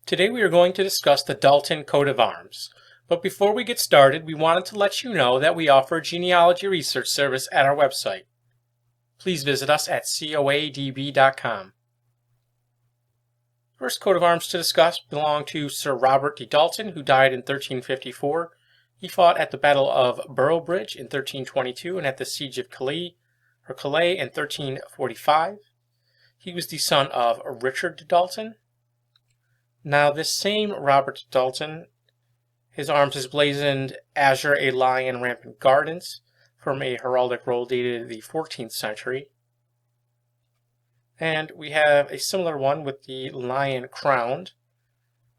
Today we are going to discuss the Dalton coat of arms. But before we get started, we wanted to let you know that we offer a genealogy research service at our website. Please visit us at coadb.com. First coat of arms to discuss belonged to Sir Robert de Dalton, who died in 1354. He fought at the Battle of Boroughbridge in 1322 and at the Siege of Calais in 1345. He was the son of Richard de Dalton. Now this same Robert de Dalton, his arms is blazoned azure, a lion, rampant gardens, from a heraldic roll dated the 14th century. And we have a similar one with the lion crowned,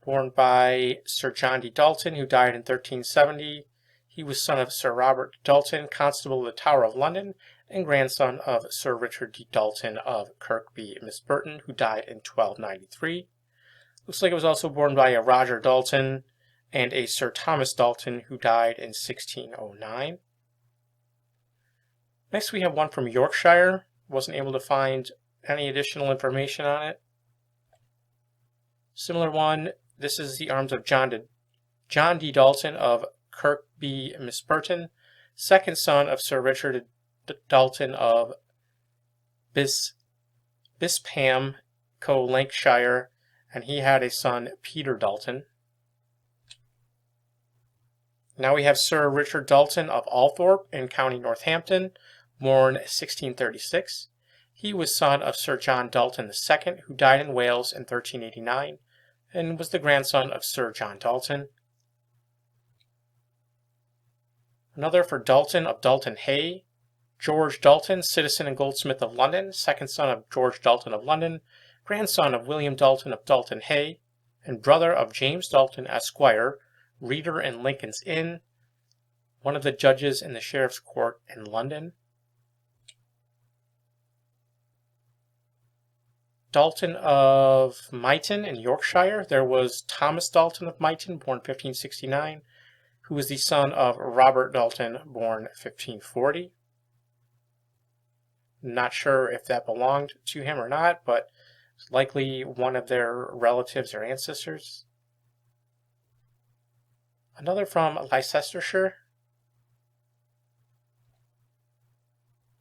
borne by Sir John de Dalton, who died in 1370. He was son of Sir Robert de Dalton, Constable of the Tower of London, and grandson of Sir Richard de Dalton of Kirkby Misperton, who died in 1293. Looks like it was also borne by a Roger Dalton and a Sir Thomas Dalton, who died in 1609. Next we have one from Yorkshire. Wasn't able to find any additional information on it. Similar one, this is the arms of John de Dalton of Kirkby Misperton, second son of Sir Richard de Dalton of Bispham, Lancashire, and he had a son, Peter Dalton. Now we have Sir Richard Dalton of Althorpe in County Northampton, born 1636. He was son of Sir John Dalton II, who died in Wales in 1389, and was the grandson of Sir John Dalton. Another for Dalton of Dalton Hay, George Dalton, citizen and goldsmith of London, second son of George Dalton of London, grandson of William Dalton of Dalton Hay, and brother of James Dalton, Esquire, reader in Lincoln's Inn, one of the judges in the Sheriff's Court in London. Dalton of Myton in Yorkshire. There was Thomas Dalton of Myton, born 1569, who was the son of Robert Dalton, born 1540. Not sure if that belonged to him or not, but likely one of their relatives or ancestors. Another from Leicestershire.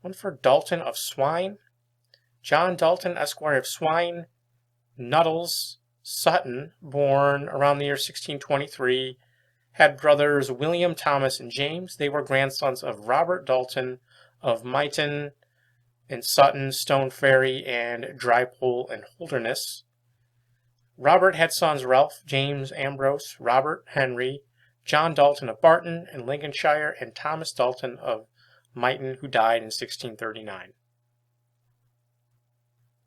One for Dalton of Swine. John Dalton, Esquire of Swine, Nuttles, Sutton, born around the year 1623, had brothers William, Thomas, and James. They were grandsons of Robert Dalton of Myton and Sutton, Stone Ferry, and Drypole and Holderness. Robert had sons Ralph, James, Ambrose, Robert, Henry, John Dalton of Barton in Lincolnshire, and Thomas Dalton of Myton, who died in 1639.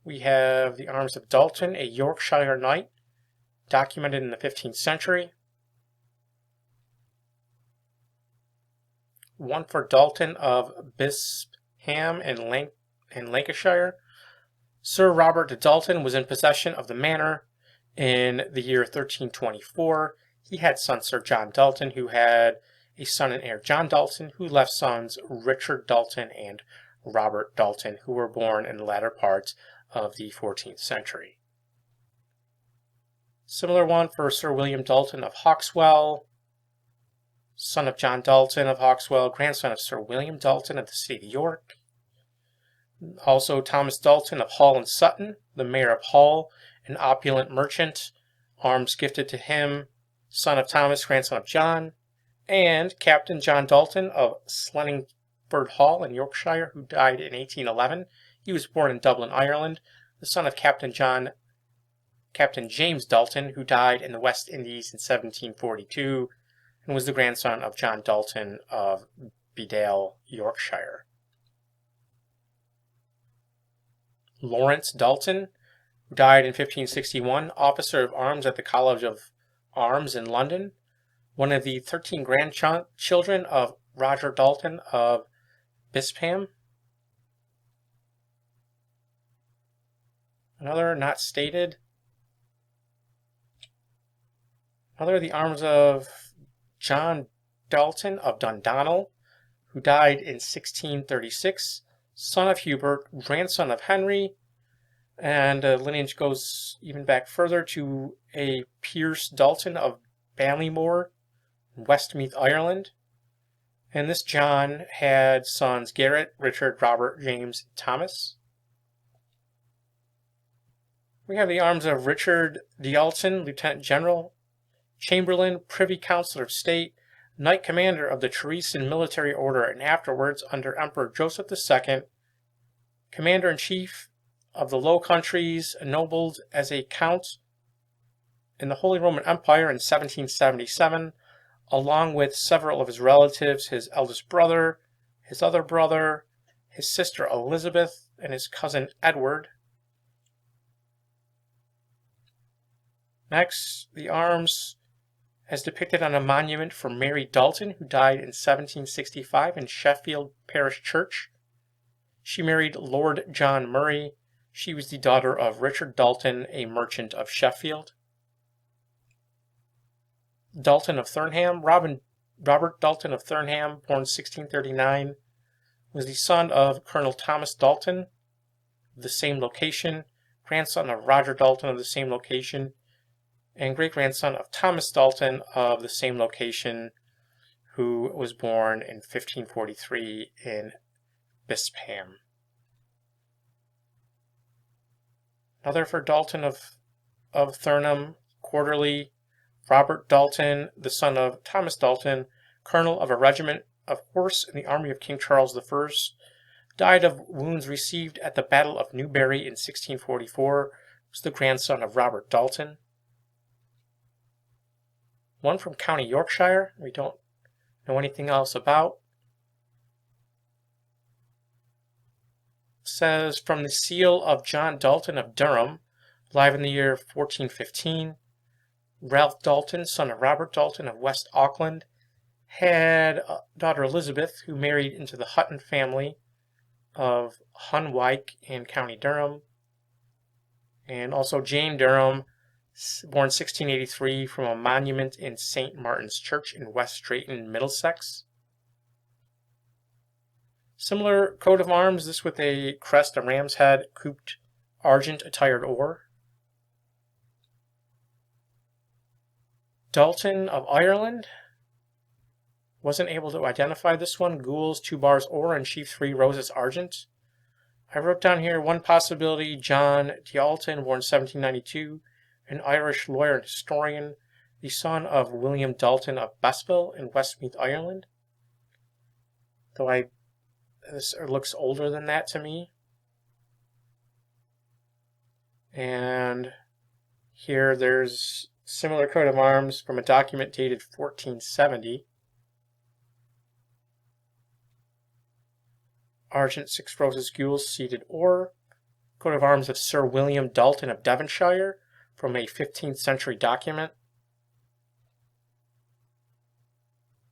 We have the arms of Dalton, a Yorkshire knight, documented in the 15th century. One for Dalton of Bispham in Lancashire. Sir Robert de Dalton was in possession of the manor in the year 1324. He had son Sir John Dalton, who had a son and heir, John Dalton, who left sons Richard Dalton and Robert Dalton, who were born in the latter parts of the 14th century. Similar one for Sir William Dalton of Hawkswell, son of John Dalton of Hawkswell, grandson of Sir William Dalton of the city of York. Also Thomas Dalton of Hall and Sutton, the mayor of Hall, an opulent merchant, arms gifted to him, son of Thomas, grandson of John, and Captain John Dalton of Slenningford Hall in Yorkshire, who died in 1811. He was born in Dublin, Ireland, the son of Captain James Dalton, who died in the West Indies in 1742, and was the grandson of John Dalton of Bedale, Yorkshire. Lawrence Dalton, who died in 1561, officer of arms at the College of Arms in London, one of the 13 grandchildren of Roger Dalton of Bispham. Another not stated. Another the arms of John Dalton of Dundonald, who died in 1636, son of Hubert, grandson of Henry, And lineage goes even back further to a Pierce Dalton of Ballymore, Westmeath, Ireland. And this John had sons Garrett, Richard, Robert, James, and Thomas. We have the arms of Richard de Dalton, Lieutenant General, Chamberlain, Privy Councillor of State, Knight Commander of the Teresian Military Order, and afterwards, under Emperor Joseph II, Commander-in-Chief of the Low Countries, ennobled as a Count in the Holy Roman Empire in 1777, along with several of his relatives, his eldest brother, his other brother, his sister Elizabeth, and his cousin Edward. Next, the arms as depicted on a monument for Mary Dalton, who died in 1765 in Sheffield Parish Church. She married Lord John Murray. She was the daughter of Richard Dalton, a merchant of Sheffield. Dalton of Thurnham. Robert Dalton of Thurnham, born 1639, was the son of Colonel Thomas Dalton of the same location, grandson of Roger Dalton of the same location, and great-grandson of Thomas Dalton of the same location, who was born in 1543 in Bispham. Another for Dalton of Thurnham, quarterly, Robert Dalton, the son of Thomas Dalton, colonel of a regiment of horse in the army of King Charles I, died of wounds received at the Battle of Newbury in 1644, was the grandson of Robert Dalton. One from County Yorkshire, we don't know anything else about. Says, from the seal of John Dalton of Durham, alive in the year 1415, Ralph Dalton, son of Robert Dalton of West Auckland, had a daughter Elizabeth, who married into the Hutton family of Hunwyke in County Durham, and also Jane Durham, born 1683, from a monument in St. Martin's Church in West Drayton, Middlesex. Similar coat of arms, this with a crest, a ram's head, cooped argent attired oar. Dalton of Ireland. Wasn't able to identify this one. Gules, 2 bars oar, and sheaf 3 roses argent. I wrote down here one possibility, John de Dalton, born 1792, an Irish lawyer and historian, the son of William Dalton of Bispham in Westmeath, Ireland. Though this looks older than that to me. And here there's similar coat of arms from a document dated 1470. Argent 6 roses gules seated oar. Coat of arms of Sir William Dalton of Devonshire from a 15th century document.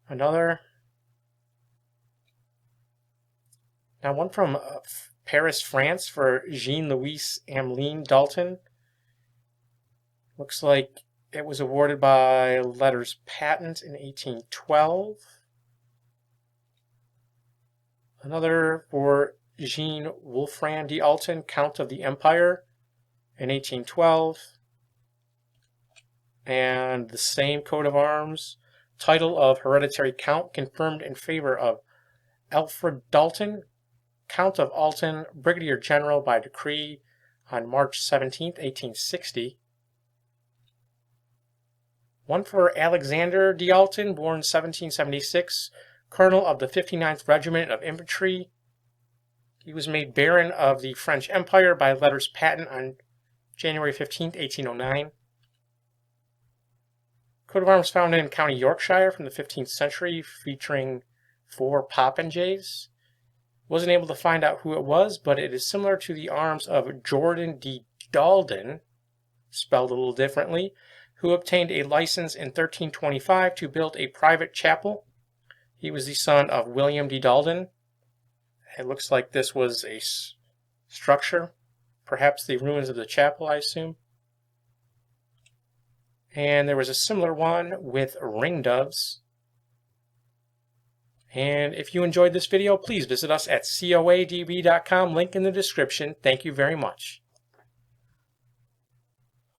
Another. Now one from Paris, France for Jean-Louis Ameline Dalton. Looks like it was awarded by letters patent in 1812. Another for Jean Wolfram de Dalton, Count of the Empire in 1812. And the same coat of arms, title of hereditary count confirmed in favor of Alfred Dalton, Count of Alton, Brigadier General by decree on March 17, 1860. One for Alexander de Dalton, born 1776, Colonel of the 59th Regiment of Infantry. He was made Baron of the French Empire by letters patent on January 15, 1809. Coat of arms found in County Yorkshire from the 15th century, featuring 4 popinjays. Wasn't able to find out who it was, but it is similar to the arms of Jordan de Dalton, spelled a little differently, who obtained a license in 1325 to build a private chapel. He was the son of William de Dalton. It looks like this was a structure, perhaps the ruins of the chapel, I assume. And there was a similar one with ringdoves. And if you enjoyed this video, please visit us at coadb.com, link in the description. Thank you very much.